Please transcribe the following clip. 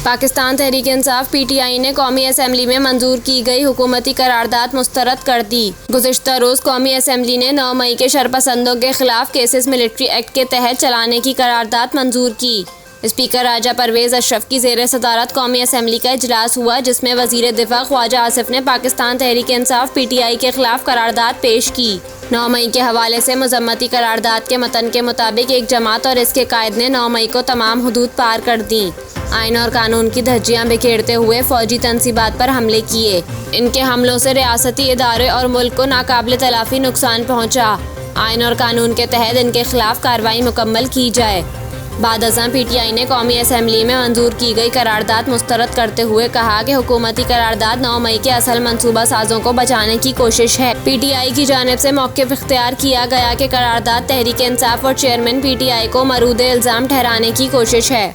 Pakistan Tehreek Insaf PTI ने कौमी assembly में मंजूर की गई हुकूमती करारदाद मुस्तरद कर दी। गुज़िश्ता रोज़ कौमी असम्बली ने 9 मई के शरपसंदों के खिलाफ केसेस मिलिट्री एक्ट के तहत चलाने की करारदाद मंजूर की। स्पीकर राजा परवेज़ अशरफ की ज़ेर सदारत कौमी असम्बली का इजलास हुआ, जिसमें वज़ीर दिफा ख्वाजा आसिफ ने पाकिस्तान तहरीक इंसाफ PTI के खिलाफ करारदाद पेश की। 9 मई के हवाले से मज़म्मती करारदाद के मतन के मुताबिक एक जमात और इसके कायद ने 9 मई को तमाम हुदूद पार कर दी। आइन और कानून की धज्जियां बिखेरते हुए फौजी तनसीबात पर हमले किए। इनके हमलों से रियासती इदारे और मुल्क को नाकाबिल तलाफी नुकसान पहुँचा। आइन और कानून के तहत इनके खिलाफ कार्रवाई मुकम्मल की जाए। बाद अज़ां PTI ने कौमी असम्बली में मंजूर की गई करारदाद मुस्तरद करते हुए कहा कि हुकूमती करारदाद 9 मई के असल मंसूबा साजों को बचाने की कोशिश है। PTI की जानिब से मौक़िफ़ इख्तियार किया गया कि करारदाद तहरीक इंसाफ और चेयरमैन PTI को मरूद इल्ज़ाम ठहराने की कोशिश है।